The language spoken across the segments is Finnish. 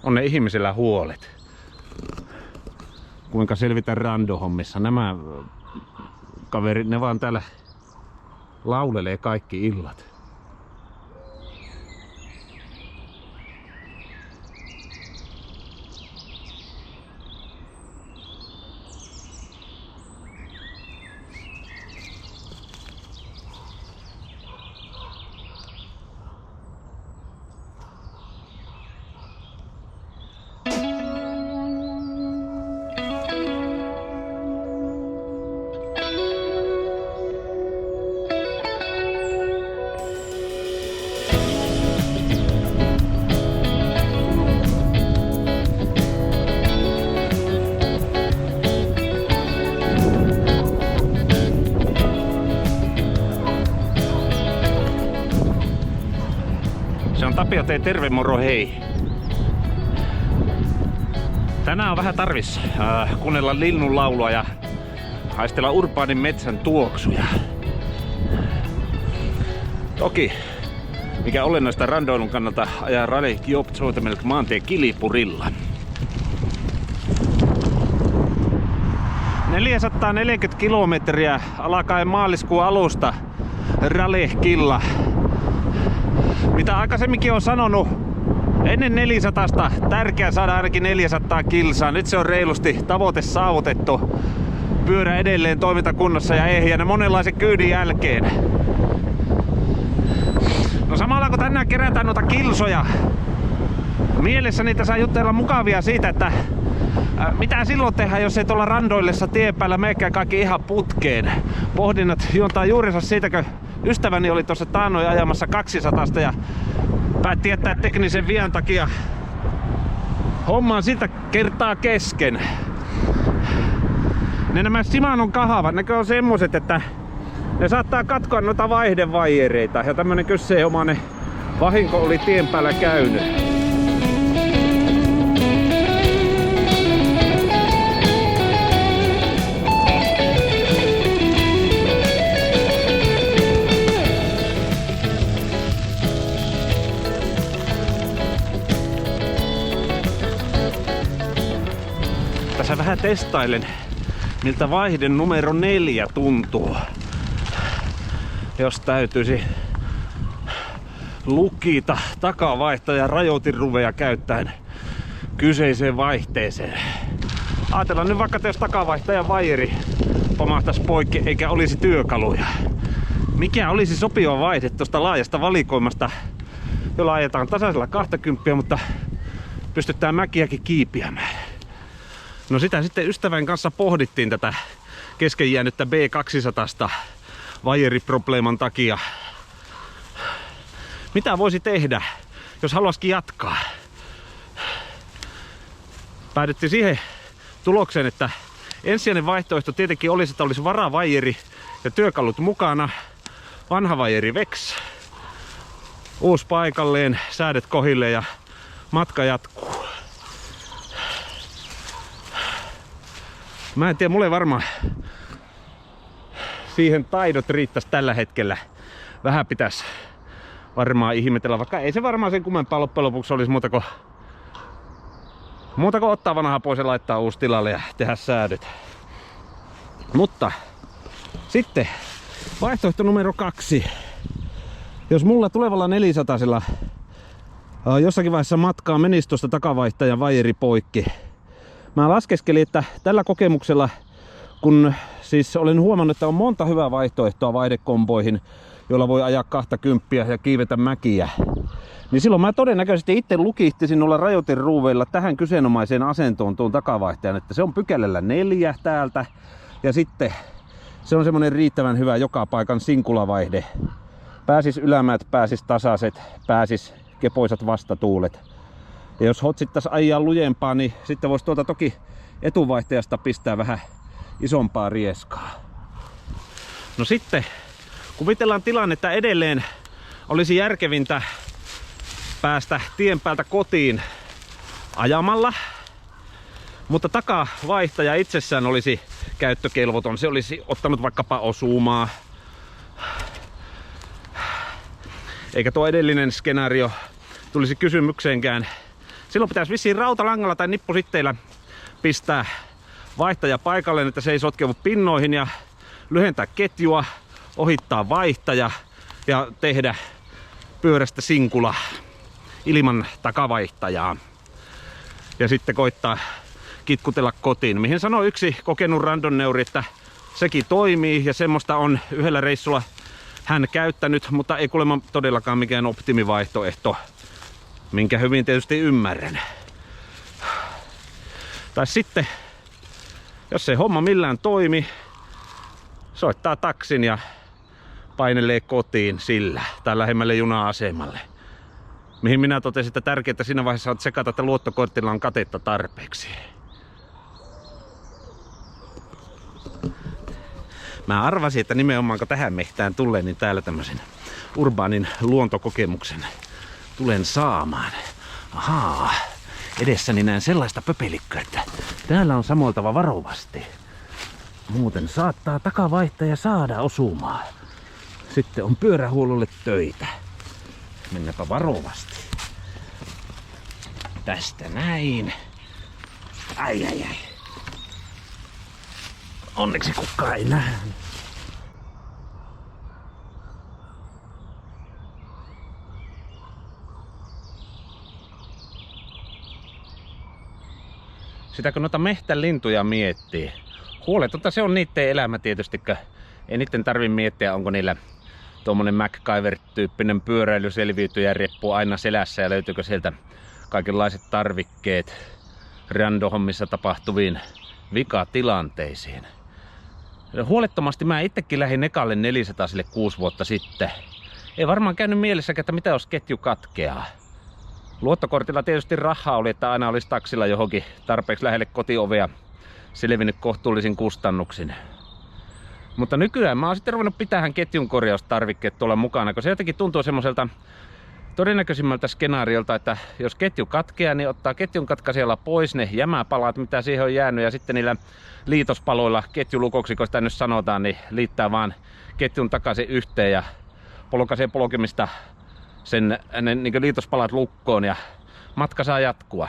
on ne ihmisillä huolet. Kuinka selvitä randohommissa. Nämä kaverit, ne vaan täällä laulelee kaikki illat. Tapio tee terve, moro hei! Tänään on vähän tarvis kuunnella linnun laulua ja haistella urbaanin metsän tuoksuja. Toki, mikä olennaista randoilun kannalta, ajaa Rally Jobb-Zoetemelk maantie Kilipurilla. 440 kilometriä alkaen maaliskuun alusta Rally-killa. Mitä aikaisemminkin on sanonut, ennen 400 tärkeää saada ainakin 400 kilsaa. Nyt se on reilusti tavoite saavutettu. Pyörä edelleen toimintakunnossa ja ehjänä monenlaisen kyydin jälkeen. No samalla kun tänään kerätään noita kilsoja, mielessä niitä saa jutella mukavia siitä, että mitä silloin tehdään, jos ei tuolla randoillessa tien päällä meikään kaikki ihan putkeen. Pohdinnat juontaa juurensa siitä, kun ystäväni oli tuossa taannoin ajamassa 200 ja päätti jättää teknisen vian takia homman sitä kertaa kesken. Nämä Shimanon kahavat, ne on semmoset, että ne saattaa katkoa noita vaihdevaijereita ja tämmönen kyseenomainen vahinko oli tien päällä käynyt. Tässä vähän testailen, miltä vaihde numero 4 tuntuu. Jos täytyisi lukita takavaihtaja rajoitinruveja käyttäen kyseiseen vaihteeseen. Ajatellaan nyt vaikka, jos takavaihtajan vaijeri pamahtaisi poikki eikä olisi työkaluja. Mikä olisi sopiva vaihde tuosta laajasta valikoimasta, jolla ajetaan tasaisella 20, mutta pystytään mäkiäkin kiipiämään. No sitä sitten ystävän kanssa pohdittiin tätä kesken jäänyttä B200 vaijeriprobleeman takia. Mitä voisi tehdä, jos haluaisikin jatkaa? Päädyttiin siihen tulokseen, että ensisijainen vaihtoehto tietenkin olisi, että olisi varavaijeri ja työkalut mukana. Vanha vaijeri Vex. Uusi paikalleen, säädet kohille ja matka jatkuu. Mä en tiedä, mulle varmaan siihen taidot riittäisi tällä hetkellä. Vähän pitäisi varmaan ihmetellä, vaikka ei se varmaan sen kummempaa loppujen lopuksi olisi muuta kuin ottaa vanha pois ja laittaa uusi tilalle ja tehdä säädöt. Mutta sitten vaihtoehto numero 2. Jos mulla tulevalla 400 jossakin vaiheessa matkaa menisi tuosta takavaihtajan vaijeri poikki. Mä laskeskelin, että tällä kokemuksella, kun siis olen huomannut, että on monta hyvää vaihtoehtoa vaihdekomboihin, joilla voi ajaa 20 ja kiivetä mäkiä, niin silloin mä todennäköisesti itse lukihtisin noilla rajoitinruuveilla tähän kyseenomaiseen asentoon tuon takavaihtajan, että se on pykälällä 4 täältä ja sitten se on semmonen riittävän hyvä joka paikan sinkulavaihde. Pääsis ylämäät, pääsis tasaiset, pääsis kepoisat vastatuulet. Ja jos hotsittais ajaa lujempaa, niin sitten voisi tuolta toki etuvaihtajasta pistää vähän isompaa rieskaa. No sitten kuvitellaan tilannetta edelleen olisi järkevintä päästä tien päältä kotiin ajamalla, mutta takavaihtaja itsessään olisi käyttökelvoton. Se olisi ottanut vaikkapa osumaa. Eikä tuo edellinen skenaario tulisi kysymykseenkään Silloin pitäisi vissiin rautalangalla tai nippusitteillä pistää vaihtaja paikalleen, että se ei sotkeudu pinnoihin, ja lyhentää ketjua, ohittaa vaihtaja ja tehdä pyörästä sinkula ilman takavaihtajaa. Ja sitten koittaa kitkutella kotiin, mihin sanoi yksi kokenut randonneuri, että sekin toimii ja semmoista on yhdellä reissulla hän käyttänyt, mutta ei kuulemma todellakaan mikään optimivaihtoehto, minkä hyvin tietysti ymmärrän. Tai sitten, jos ei homma millään toimi, soittaa taksin ja painelee kotiin sillä tai lähemmälle juna-asemalle. Mihin minä totesin, että tärkeintä siinä vaiheessa on tsekata, että luottokortilla on katetta tarpeeksi. Mä arvasin, että nimenomaan kun tähän mehtään tulee, niin täällä tämmöisen urbaanin luontokokemuksen tulen saamaan. Ahaa, edessäni näen sellaista pöpelikköä, että täällä on samoiltava varovasti. Muuten saattaa takavaihtaja saada osumaan. Sitten on pyörähuollolle töitä. Mennäpä varovasti. Tästä näin. Ai. Onneksi kukaan ei näe. Sitä kun noita mehtälintuja miettii, huoletonta se on niitten elämä tietysti, ei niitten tarvi miettiä, onko niillä tuommoinen MacGyver-tyyppinen pyöräilyselviytyjäreppu aina selässä ja löytyykö sieltä kaikenlaiset tarvikkeet randohommissa tapahtuviin vikatilanteisiin. Huolettomasti mä itsekin lähdin ekalle 400 6 vuotta sitten. Ei varmaan käynyt mielessäkään, että mitä jos ketju katkeaa. Luottokortilla tietysti rahaa oli, että aina olisi taksilla johonkin tarpeeksi lähelle kotiovea selvinnyt kohtuullisin kustannuksin. Mutta nykyään mä oon sitten ruvennut pitämään ketjun korjaustarvikkeet tuolla mukana, kun se jotenkin tuntuu semmoiselta todennäköisimmältä skenaariolta, että jos ketju katkeaa, niin ottaa ketjun katkaisijalla pois ne jämäpalat, mitä siihen on jäänyt, ja sitten niillä liitospaloilla, ketjulukoksi, kun sitä nyt sanotaan, niin liittää vaan ketjun takaisin yhteen ja polkaisee polkemista sen niin liitospalat lukkoon ja matka saa jatkua.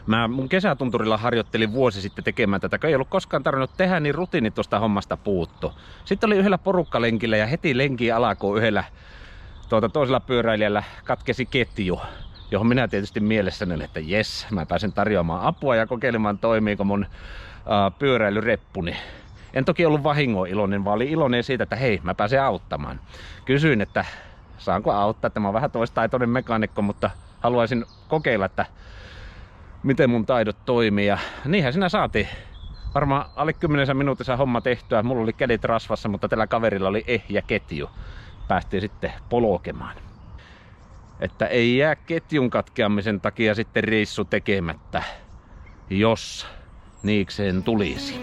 Mä mun kesätunturilla harjoittelin vuosi sitten tekemään tätä, kun ei ollut koskaan tarvinnut tehdä, niin rutiini tuosta hommasta puuttu. Sitten oli yhdellä porukkalenkillä ja heti lenki alakoon yhdellä toisella pyöräilijällä katkesi ketju, johon minä tietysti mielessäni olin, että jes, mä pääsen tarjoamaan apua ja kokeilemaan toimiiko mun pyöräilyreppuni. En toki ollut vahingon iloinen, vaan oli iloinen siitä, että hei, mä pääsen auttamaan. Kysyin, että saanko auttaa, että mä oon vähän toistaitoinen mekaanikko, mutta haluaisin kokeilla, että miten mun taidot toimii. Ja niinhän siinä saatiin. Varmaan alle 10 minuutissa homma tehtyä. Mulla oli kädet rasvassa, mutta tällä kaverilla oli ehjä ketju. Päästiin sitten polkemaan. Että ei jää ketjun katkeamisen takia sitten reissu tekemättä, jos niikseen tulisi.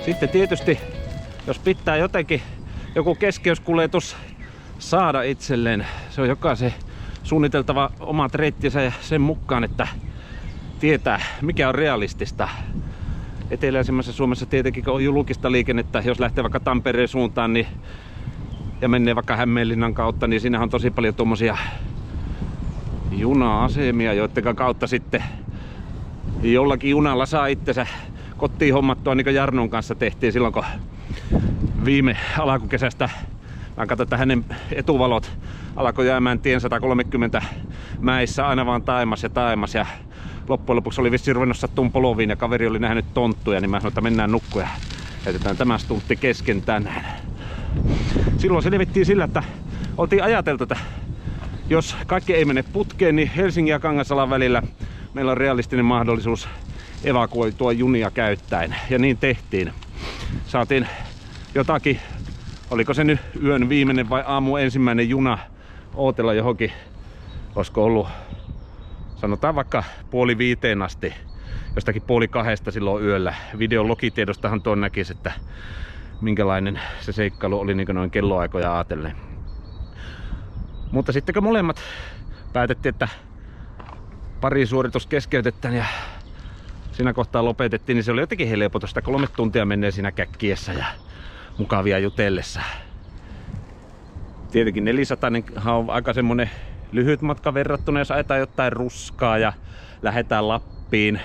Sitten tietysti, jos pitää jotenkin joku keskeyskuljetus saada itselleen, se on jokaisen suunniteltava omat reittinsä ja sen mukaan, että tietää mikä on realistista. Eteläisemmässä Suomessa tietenkin on julkista liikennettä, jos lähtee vaikka Tampereen suuntaan niin, ja menee vaikka Hämeenlinnan kautta, niin siinä on tosi paljon tuommoisia juna-asemia, joiden kautta sitten jollakin junalla saa itsensä kotiin hommattua, niin kuin Jarnon kanssa tehtiin silloin, kun viime alkukesästä mä katsoin, että hänen etuvalot alkoi jäämään tien 130 mäissä aina vaan taimas ja loppujen lopuksi oli vissiin ruvennut sattuun poloviin ja kaveri oli nähnyt tonttuja, niin mä sanoin, että mennään nukkuun ja jätetään tämä stuntti kesken tänään. Silloin selvittiin sillä, että oltiin ajateltu, että jos kaikki ei mene putkeen, niin Helsingin ja Kangasalan välillä meillä on realistinen mahdollisuus evakuoitua junia käyttäen. Ja niin tehtiin. Saatiin jotakin, oliko se nyt yön viimeinen vai aamu ensimmäinen juna ootella johonkin, olisiko ollut sanotaan vaikka 4:30 asti, jostakin 1:30 silloin yöllä. Videon logitiedostahan tuon näkisi, että minkälainen se seikkailu oli niin noin kelloaikoja ajatellen. Mutta sitten kun molemmat päätettiin, että pari suoritus keskeytetään ja siinä kohtaa lopetettiin, niin se oli jotenkin helpotusta. 3 tuntia menee siinä käkkiessä ja mukavia jutellessa. Tietenkin 400 on aika semmonen lyhyt matka verrattuna, jos ajetaan jotain ruskaa ja lähdetään Lappiin.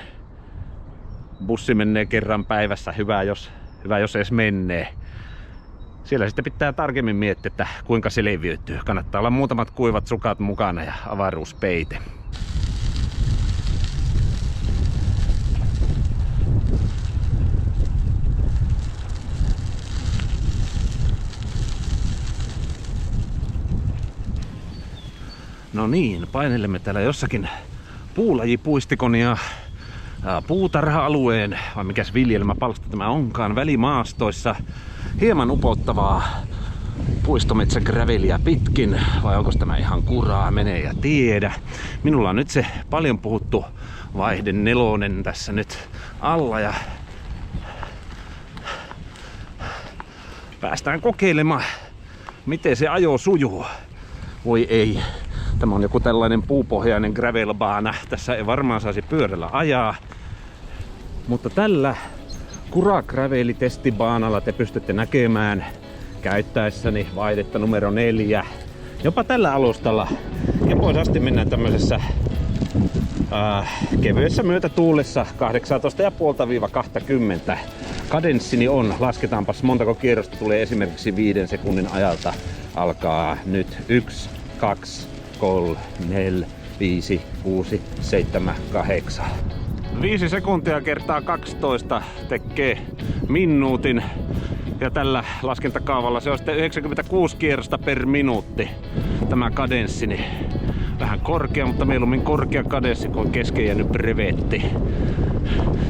Bussi menee kerran päivässä, hyvä jos edes menee. Siellä sitten pitää tarkemmin miettiä, että kuinka selviytyy. Kannattaa olla muutamat kuivat sukat mukana ja avaruuspeite. No niin, painelemme täällä jossakin puulajipuistikon ja puutarha-alueen, vai mikäs viljelmäpalsta tämä onkaan, välimaastoissa. Hieman upottavaa puistometsägräveliä pitkin, vai onko tämä ihan kuraa, menee ja tiedä. Minulla on nyt se paljon puhuttu vaihde 4 tässä nyt alla ja päästään kokeilemaan, miten se ajo sujuu. Voi ei. Tämä on joku tällainen puupohjainen gravelbaana. Tässä ei varmaan saisi pyörällä ajaa. Mutta tällä Kura-graveli-testibaanalla te pystytte näkemään käyttäessäni vaihdetta numero 4. Jopa tällä alustalla. Ja pois asti mennään tämmöisessä kevyessä myötätuulessa 18,5-20. Kadenssini on, lasketaanpas montako kierrosta tulee esimerkiksi 5 sekunnin ajalta. Alkaa nyt 1, 2, 3, 4, 5, 6, 7, 8. 5 sekuntia kertaa 12 tekee minuutin. Ja tällä laskentakaavalla se on sitten 96 kierrosta per minuutti. Tämä kadenssini. Vähän korkea, mutta mieluummin korkea kadenssi kuin kesken jäänyt brevetti.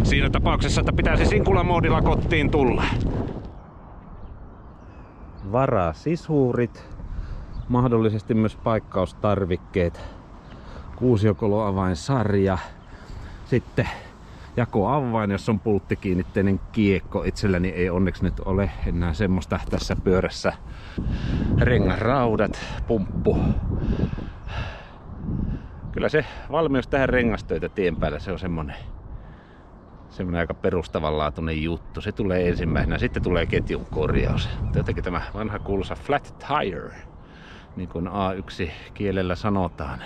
Siinä tapauksessa, että pitäisi sinkulamoodilla kotiin tulla. Varasisuurit. Mahdollisesti myös paikkaustarvikkeet. Kuusiokoloavainsarja. Sitten jakoavain, jos on pulttikiinnitteinen kiekko. Itselläni ei onneksi nyt ole enää semmoista tässä pyörässä. Rengasraudat, pumppu. Kyllä se valmius tähän rengastöitä tien päällä, se on semmonen aika perustavanlaatuinen juttu. Se tulee ensimmäisenä, sitten tulee ketjun korjaus. Jotenkin tämä vanha kuuluisa flat tire, niin kuin A1 kielellä sanotaan.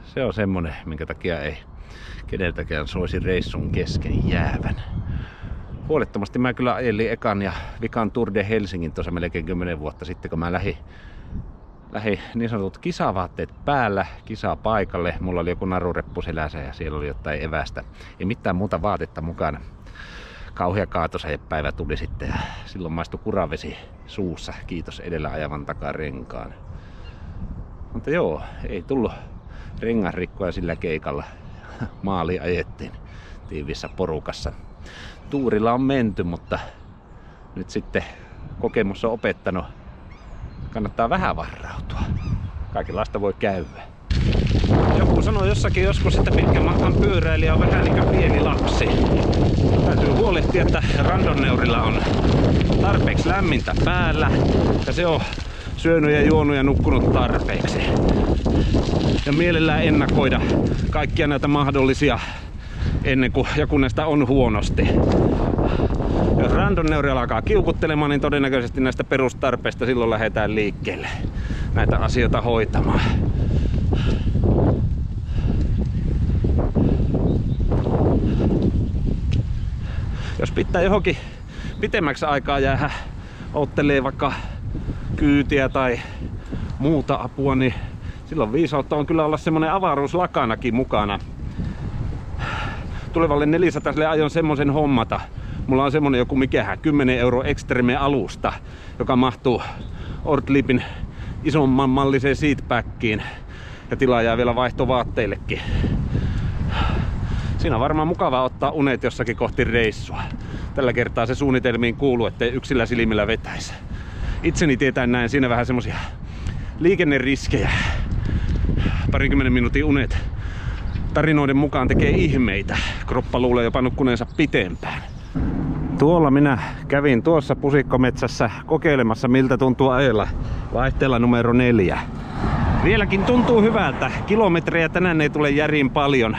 Se on semmonen, minkä takia ei keneltäkään soisi reissun kesken jäävän. Huolettomasti mä kyllä ajelin ekan ja vikan Tour de Helsingin tuossa melkein 10 vuotta sitten, kun mä lähdin niin sanotut kisavaatteet päällä kisapaikalle. Mulla oli joku narureppu selässä ja siellä oli jotain evästä. Ei mitään muuta vaatetta mukana. Kauhea kaatosajepäivä tuli sitten ja silloin maistui kuravesi suussa. Kiitos edellä ajavan takarenkaan. Mutta joo, ei tullut rengasrikkoja sillä keikalla. Maaliin ajettiin tiivissä porukassa. Tuurilla on menty, mutta nyt sitten kokemus on opettanut. Kannattaa vähän varautua. Kaikenlaista voi käydä. Joku sanoi jossakin joskus, että pitkän matkan pyöräilijä on vähän niin kuin pieni lapsi. Täytyy huolehtia, että randonneurilla on tarpeeksi lämmintä päällä ja se on syönyt ja juonut ja nukkunut tarpeeksi. Ja mielellään ennakoida kaikkia näitä mahdollisia ennen kuin joku näistä on huonosti. Jos randonneuri alkaa kiukuttelemaan, niin todennäköisesti näistä perustarpeista silloin lähdetään liikkeelle näitä asioita hoitamaan. Jos pitää johonkin pitemmäksi aikaa jäädä oottelee vaikka kyytiä tai muuta apua, niin silloin viisautta on kyllä olla semmonen avaruuslakanakin mukana. Tulevalle 400 aion semmosen hommata. Mulla on semmonen joku 10 € Extreme alusta, joka mahtuu Ortliipin isomman malliseen seatbackiin ja tilaa jää vielä vaihtovaatteillekin. Siinä on varmaan mukava ottaa unet jossakin kohti reissua. Tällä kertaa se suunnitelmiin kuuluu, ettei yksillä silmillä vetäisi. Itseni tietäen näen siinä vähän semmosia liikenneriskejä. 20 minuutin unet tarinoiden mukaan tekee ihmeitä. Kroppa luulee jopa nukkuneensa pitempään. Tuolla minä kävin tuossa pusikkometsässä kokeilemassa, miltä tuntuu ajella vaihteella numero 4. Vieläkin tuntuu hyvältä. Kilometrejä tänään ei tule järin paljon,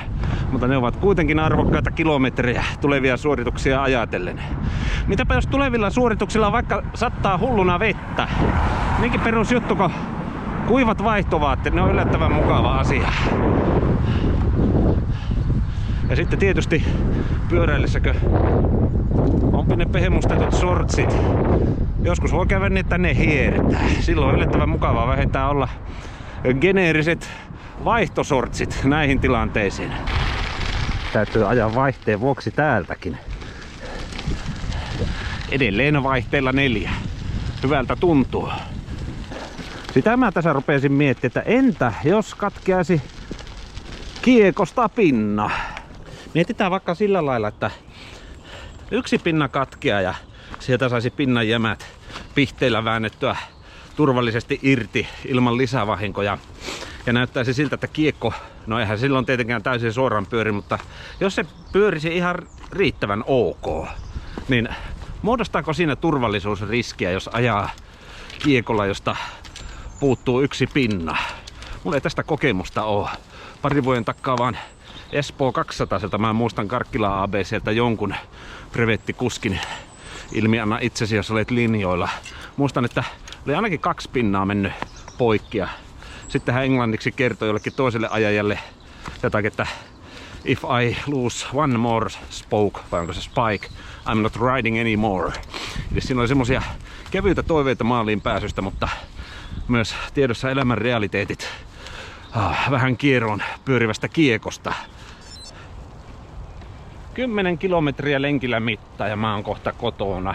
mutta ne ovat kuitenkin arvokkaita kilometrejä tulevia suorituksia ajatellen. Mitäpä jos tulevilla suorituksilla vaikka sattaa hulluna vettä? Niinkin perusjuttu, kun kuivat vaihtovaatteet, ne on yllättävän mukava asia. Ja sitten tietysti pyöräillessäkö onpi ne pehmustetut sortsit. Joskus voi käydä niin, että ne hiertää. Silloin on yllättävän mukavaa vähentää olla geneeriset vaihtosortsit näihin tilanteisiin. Täytyy ajaa vaihteen vuoksi täältäkin. Edelleen vaihteella 4. Hyvältä tuntuu. Sitä mä tässä rupesin miettimään, että entä jos katkeaisi kiekosta pinna? Mietitään vaikka sillä lailla, että yksi pinna katkeaa ja sieltä saisi pinnan jämät pihteillä väännettyä turvallisesti irti ilman lisävahinkoja. Ja näyttäisi siltä, että kiekko, no eihän silloin tietenkään täysin suoraan pyöri, mutta jos se pyörisi ihan riittävän ok, niin muodostaako siinä turvallisuusriskiä, jos ajaa kiekolla, josta puuttuu yksi pinna? Mulla ei tästä kokemusta oo. Pari vuoden takaa vaan Espoo 200, mä muistan Karkkila ABCltä jonkun brevettikuskin ilmianna itsesi, jos olet linjoilla. Muistan, että oli ainakin 2 pinnaa mennyt poikki. Sitten hän englanniksi kertoi jollekin toiselle ajajalle jotakin, että if I lose one more spoke, vai onko se spike, I'm not riding anymore. Eli siinä oli semmosia kevyitä toiveita maaliin pääsystä, mutta myös tiedossa elämän realiteetit vähän kierroon pyörivästä kiekosta. 10 kilometriä lenkillä mittaa ja mä oon kohta kotona.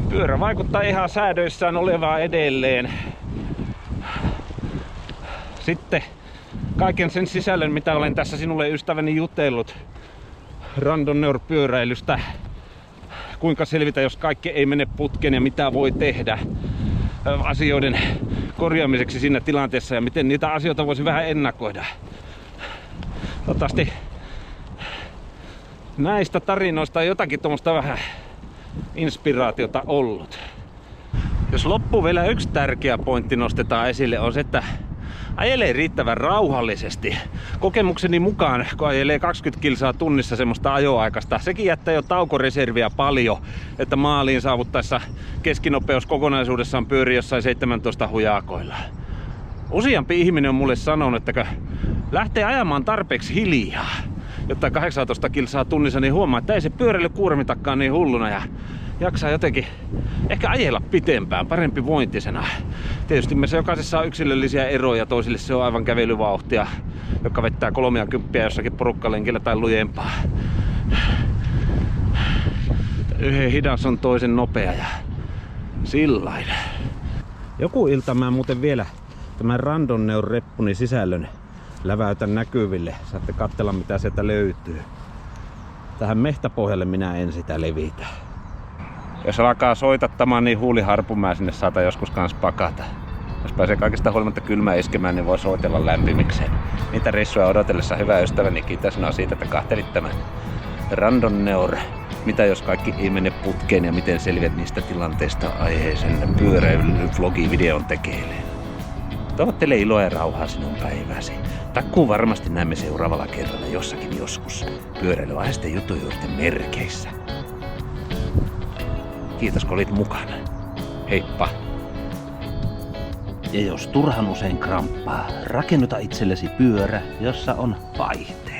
Pyörä vaikuttaa ihan säädöissään olevaa edelleen. Sitten kaiken sen sisällön, mitä olen tässä sinulle ystäväni jutellut randonneur-pyöräilystä, kuinka selvitä, jos kaikki ei mene putkeen ja mitä voi tehdä asioiden korjaamiseksi siinä tilanteessa ja miten niitä asioita voisi vähän ennakoida. Toivottavasti näistä tarinoista on jotakin tuommoista vähän inspiraatiota ollut. Jos loppuun vielä yksi tärkeä pointti nostetaan esille, on se, että ajelee riittävän rauhallisesti. Kokemukseni mukaan, kun ajelee 20 kilsaa tunnissa semmoista ajoaikasta, sekin jättää jo taukoreserviä paljon, että maaliin saavuttaessa keskinopeus kokonaisuudessaan pyörii jossain 17 hujakoilla. Useampi ihminen on mulle sanonut, että kun lähtee ajamaan tarpeeksi hiljaa, jotta 18 kilsaa tunnissa, niin huomaa, että ei se pyöräily kuormitakaan niin hulluna ja jaksaa jotenkin ehkä ajella pitempään, parempi vointisena. Tietysti meissä jokaisessa on yksilöllisiä eroja, toisille se on aivan kävelyvauhtia, joka vettää 30 jossakin porukkalenkillä tai lujempaa. Yhden hidas on toisen nopea ja sillain. Joku ilta mä muuten vielä tämän Randonneur-reppuni sisällön läväytän näkyville. Saatte katsella mitä sieltä löytyy. Tähän mehtäpohjalle minä en sitä levitä. Jos alkaa soitattamaan, niin huuliharpun sinne saata joskus kans pakata. Jos pääsee kaikista huolimatta kylmää iskemään, niin voi soitella lämpimikseen. Niitä reissuja odotellessa hyvä ystäväni kiitos siitä, että kahtelit tämän Randonneur. Mitä jos kaikki ei mene putkeen ja miten selviät niistä tilanteista aiheisen pyöräily-vlogi-videon tekeille. Toivottele iloa ja rauhaa sinun päiväsi. Takkuu varmasti näemme seuraavalla kerralla jossakin joskus pyöräilyaiheisten jutujuurten merkeissä. Kiitos kun olit mukana. Heippa! Ja jos turhan usein kramppaa, rakennuta itsellesi pyörä, jossa on vaihte.